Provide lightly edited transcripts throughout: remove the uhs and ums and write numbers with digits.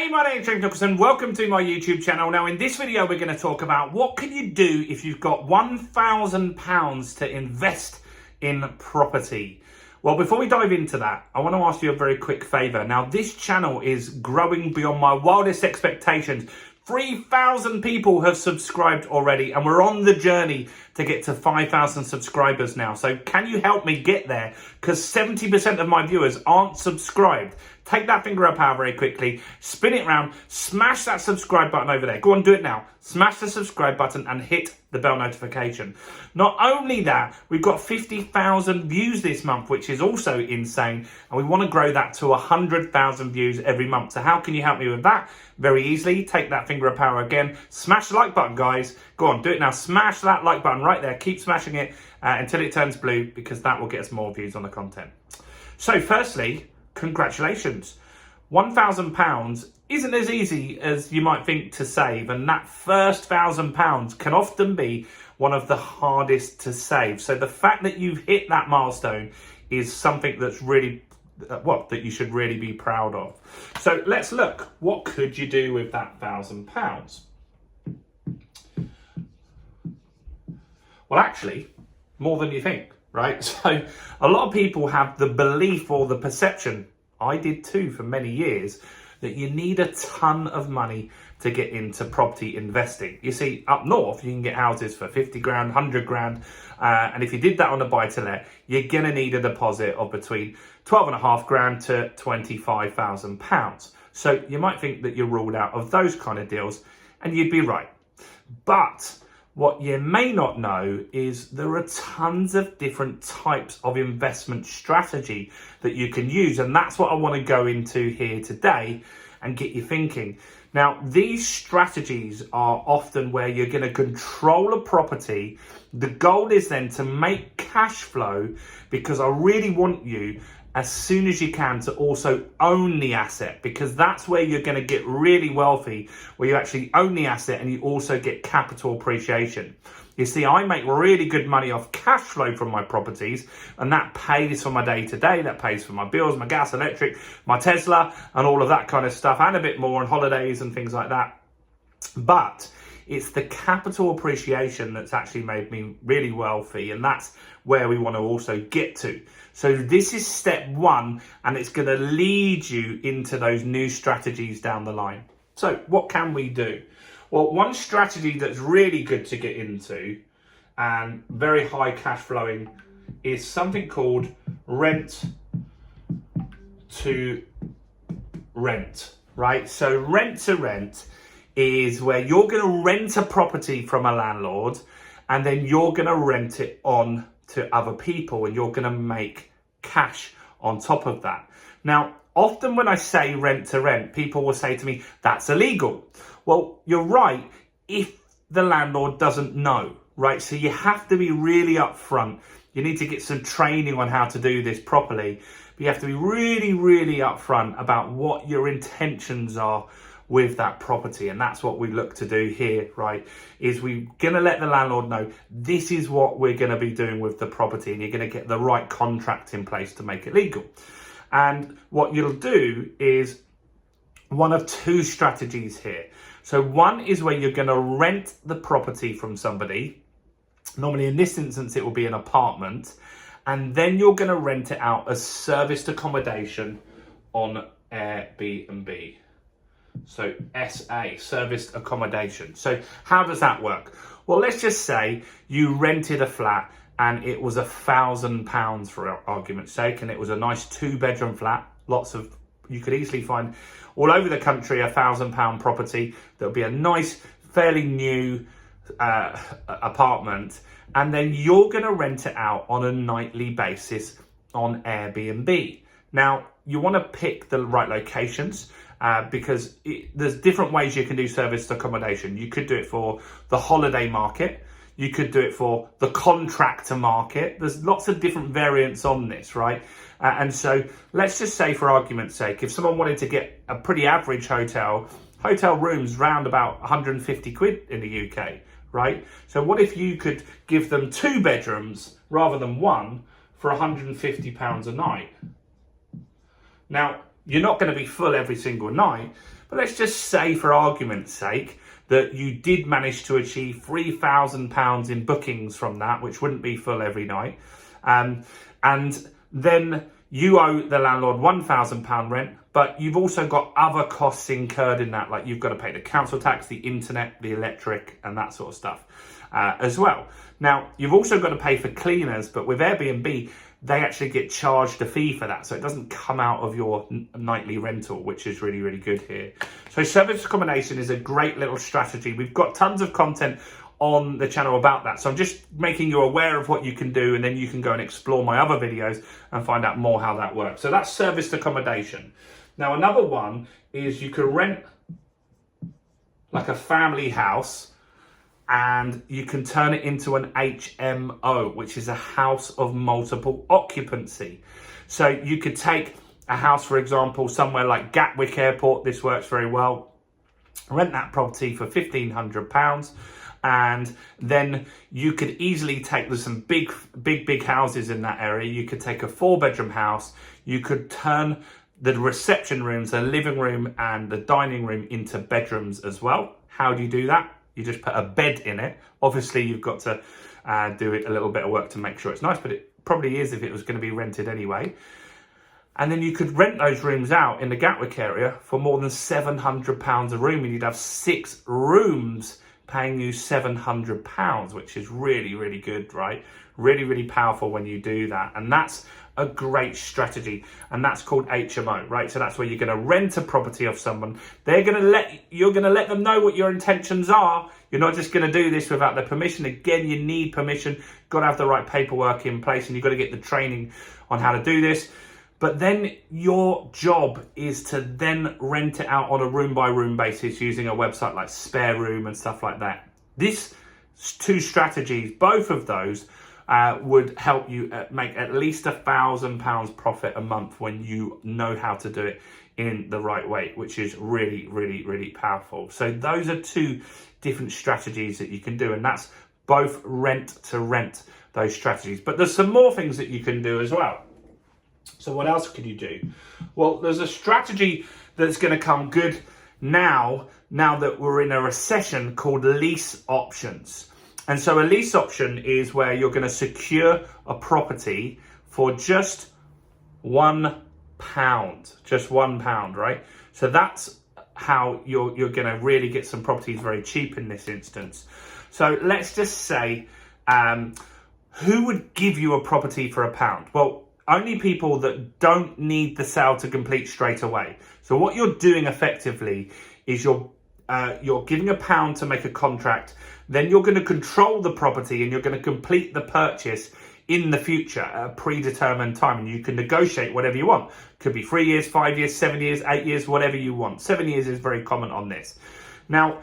Hey, my name's James Nicholson. Welcome to my YouTube channel. Now, in this video, we're going to talk about what can you do if you've got £1,000 to invest in property. Well, before we dive into that, I want to ask you a very quick favour. Now, this channel is growing beyond my wildest expectations. 3,000 people have subscribed already, and we're on the journey to get to 5,000 subscribers now. So can you help me get there? Because 70% of my viewers aren't subscribed. Take that finger up power very quickly, spin it around, smash that subscribe button over there. Go on, do it now. Smash the subscribe button and hit the bell notification. Not only that, we've got 50,000 views this month, which is also insane. And we want to grow that to 100,000 views every month. So how can you help me with that? Very easily. Take that finger of power again. Smash the like button, guys. Go on, do it now. Smash that like button right there. Keep smashing it until it turns blue, because that will get us more views on the content. So firstly, congratulations. £1,000 isn't as easy as you might think to save, and that first £1,000 can often be one of the hardest to save. So the fact that you've hit that milestone is something that's really that you should really be proud of. So let's look. What could you do with that £1,000? Well, actually, more than you think, right? So a lot of people have the belief or the perception, I did too for many years, that you need a ton of money to get into property investing. You see, up north, you can get houses for 50 grand, 100 grand. And if you did that on a buy-to-let, you're going to need a deposit of between 12.5 grand to £25,000. So you might think that you're ruled out of those kind of deals, and you'd be right. But what you may not know is there are tons of different types of investment strategy that you can use. And that's what I want to go into here today and get you thinking. Now, these strategies are often where you're going to control a property. The goal is then to make cash flow, because I really want you, as soon as you can, to also own the asset, because that's where you're going to get really wealthy, where you actually own the asset and you also get capital appreciation. You see, I make really good money off cash flow from my properties, and that pays for my day-to-day, that pays for my bills, my gas, electric, my Tesla, and all of that kind of stuff, and a bit more on holidays and things like that. But it's the capital appreciation that's actually made me really wealthy, and that's where we want to also get to. So this is step one, and it's going to lead you into those new strategies down the line. So what can we do? Well, one strategy that's really good to get into and very high cash flowing is something called rent to rent, right? So rent to rent is where you're going to rent a property from a landlord, and then you're going to rent it on to other people, and you're going to make cash on top of that. Now, often when I say rent to rent, people will say to me, that's illegal. Well, you're right, if the landlord doesn't know, right? So you have to be really upfront. You need to get some training on how to do this properly. But you have to be really, really upfront about what your intentions are with that property. And that's what we look to do here, right? Is we're going to let the landlord know this is what we're going to be doing with the property, and you're going to get the right contract in place to make it legal. And what you'll do is one of two strategies here. So one is where you're going to rent the property from somebody. Normally in this instance, it will be an apartment. And then you're going to rent it out as serviced accommodation on Airbnb. So SA, serviced accommodation. So how does that work? Well, let's just say you rented a flat and it was £1,000 for argument's sake, and it was a nice 2-bedroom flat. You could easily find all over the country a £1,000 property that would be a nice, fairly new apartment, and then you're going to rent it out on a nightly basis on Airbnb. Now, you want to pick the right locations, because there's different ways you can do serviced accommodation. You could do it for the holiday market. You could do it for the contractor market. There's lots of different variants on this, right? And so let's just say, for argument's sake, if someone wanted to get a pretty average hotel rooms round about 150 quid in the UK, right? So what if you could give them 2 bedrooms rather than 1 for £150 a night? Now, you're not going to be full every single night, But let's just say, for argument's sake, that you did manage to achieve £3,000 in bookings from that, which wouldn't be full every night. And then you owe the landlord £1,000 rent, but you've also got other costs incurred in that, like you've got to pay the council tax, the internet, the electric, and that sort of stuff as well. Now, you've also got to pay for cleaners, but with Airbnb, they actually get charged a fee for that. So it doesn't come out of your nightly rental, which is really, really good here. So service accommodation is a great little strategy. We've got tons of content on the channel about that. So I'm just making you aware of what you can do, and then you can go and explore my other videos and find out more how that works. So that's serviced accommodation. Now, another one is you can rent like a family house, and you can turn it into an HMO, which is a house of multiple occupancy. So you could take a house, for example, somewhere like Gatwick Airport. This works very well. Rent that property for £1,500. And then you could easily take, there's some big houses in that area. You could take a 4-bedroom house. You could turn the reception rooms, the living room and the dining room into bedrooms as well. How do you do that? You just put a bed in it. Obviously, you've got to do it a little bit of work to make sure it's nice, but it probably is if it was going to be rented anyway. And then you could rent those rooms out in the Gatwick area for more than £700 a room, and you'd have 6 rooms paying you £700, which is really, really good, right? Really, really powerful when you do that. And that's a great strategy, and that's called HMO, right? So that's where you're going to rent a property off someone. You're going to let them know what your intentions are. You're not just going to do this without their permission. Again, you need permission. You've got to have the right paperwork in place, and you've got to get the training on how to do this. But then your job is to then rent it out on a room by room basis using a website like Spare Room and stuff like that. These 2 strategies, both of those, would help you make at least £1,000 profit a month when you know how to do it in the right way, which is really, really, really powerful. So those are 2 different strategies that you can do, and that's both rent to rent, those strategies. But there's some more things that you can do as well. So what else could you do? Well, there's a strategy that's going to come good now that we're in a recession, called lease options. And so a lease option is where you're going to secure a property for just £1, just £1, right? So that's how you're going to really get some properties very cheap in this instance. So let's just say, who would give you a property for £1? Well, only people that don't need the sale to complete straight away. So what you're doing effectively is you're giving £1 to make a contract. Then you're going to control the property, and you're going to complete the purchase in the future at a predetermined time. And you can negotiate whatever you want. Could be 3 years, 5 years, 7 years, 8 years, whatever you want. 7 years is very common on this. Now,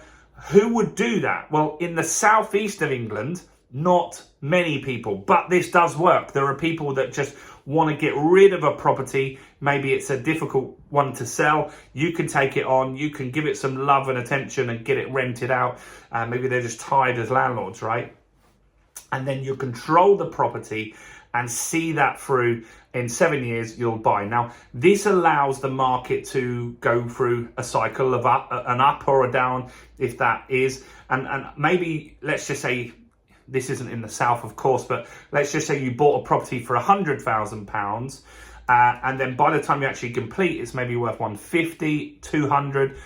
who would do that? Well, in the southeast of England, not many people, but this does work. There are people that just want to get rid of a property. Maybe it's a difficult one to sell. You can take it on, you can give it some love and attention and get it rented out. Maybe they're just tired as landlords, right? And then you control the property and see that through. In 7 years, you'll buy. Now, this allows the market to go through a cycle of an up or a down, if that is. And maybe, let's just say, this isn't in the south, of course, but let's just say you bought a property for £100,000, and then by the time you actually complete, it's maybe worth 150, 200.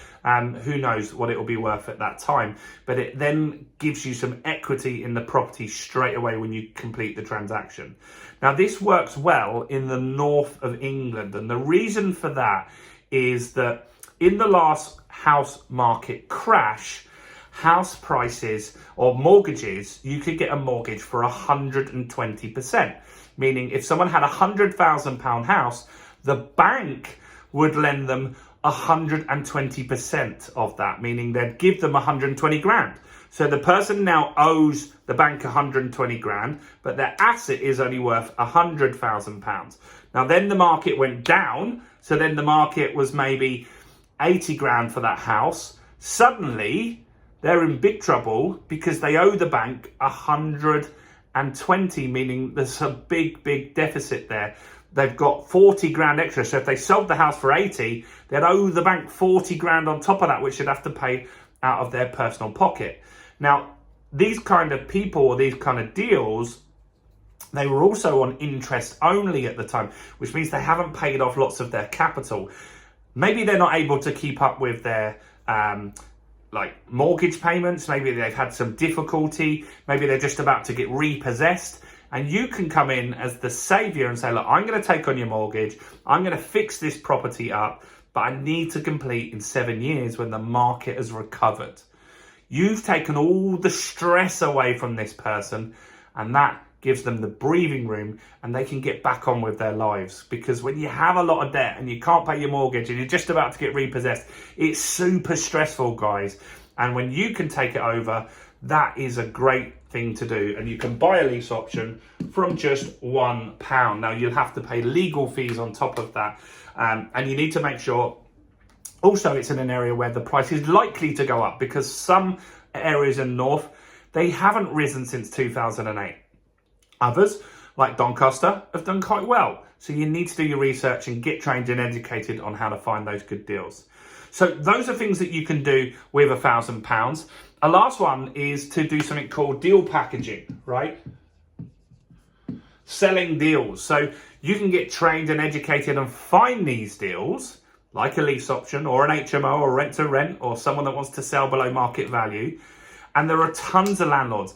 Who knows what it will be worth at that time? But it then gives you some equity in the property straight away when you complete the transaction. Now, this works well in the north of England, and the reason for that is that in the last house market crash, house prices or mortgages, you could get a mortgage for 120%. Meaning if someone had £100,000 house, the bank would lend them 120% of that, meaning they'd give them 120 grand. So the person now owes the bank 120 grand, but their asset is only worth £100,000. Now then the market went down, so then the market was maybe 80 grand for that house. Suddenly they're in big trouble because they owe the bank 120, meaning there's a big deficit there. they've got 40 grand extra. So if they sold the house for 80, they'd owe the bank 40 grand on top of that, which they'd have to pay out of their personal pocket. Now, these kind of people or these kind of deals, they were also on interest only at the time, which means they haven't paid off lots of their capital. Maybe they're not able to keep up with their mortgage payments. Maybe they've had some difficulty. Maybe they're just about to get repossessed. And you can come in as the savior and say, look, I'm going to take on your mortgage. I'm going to fix this property up, but I need to complete in 7 years when the market has recovered. You've taken all the stress away from this person, and that gives them the breathing room and they can get back on with their lives. Because when you have a lot of debt and you can't pay your mortgage and you're just about to get repossessed, it's super stressful, guys. And when you can take it over, that is a great thing to do. And you can buy a lease option from just £1. Now, you'll have to pay legal fees on top of that. And you need to make sure also it's in an area where the price is likely to go up, because some areas in the north, they haven't risen since 2008. Others, like Doncaster, have done quite well. So you need to do your research and get trained and educated on how to find those good deals. So those are things that you can do with £1,000. A last one is to do something called deal packaging, right? Selling deals. So you can get trained and educated and find these deals, like a lease option or an HMO or rent to rent or someone that wants to sell below market value. And there are tons of landlords,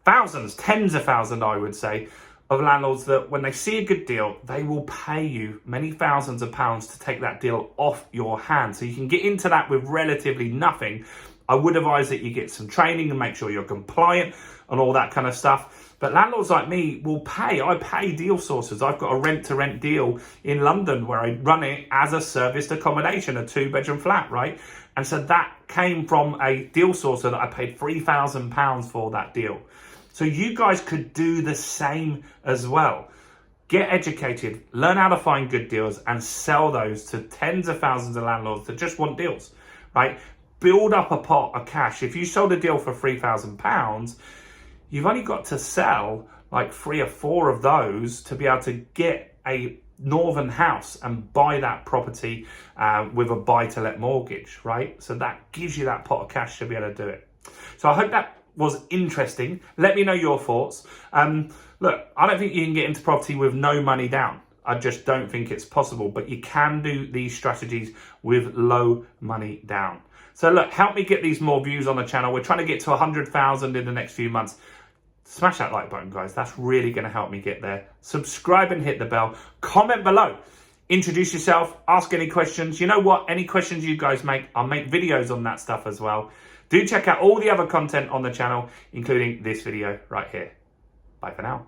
thousands, tens of thousands, I would say, of landlords that when they see a good deal, they will pay you many thousands of pounds to take that deal off your hands. So you can get into that with relatively nothing. I would advise that you get some training and make sure you're compliant and all that kind of stuff. But landlords like me will pay. I pay deal sources. I've got a rent-to-rent deal in London where I run it as a serviced accommodation, a 2-bedroom flat, right? And so that came from a deal sourcer that I paid £3,000 for that deal. So you guys could do the same as well. Get educated, learn how to find good deals and sell those to tens of thousands of landlords that just want deals, right? Build up a pot of cash. If you sold a deal for £3,000, you've only got to sell like 3 or 4 of those to be able to get a northern house and buy that property with a buy-to-let mortgage, right? So that gives you that pot of cash to be able to do it. So I hope that was interesting. Let me know your thoughts. Look, I don't think you can get into property with no money down. I just don't think it's possible, but you can do these strategies with low money down. So look, help me get these more views on the channel. We're trying to get to 100,000 in the next few months. Smash that like button, guys. That's really going to help me get there. Subscribe and hit the bell. Comment below. Introduce yourself. Ask any questions. You know what? Any questions you guys make, I'll make videos on that stuff as well. Do check out all the other content on the channel, including this video right here. Bye for now.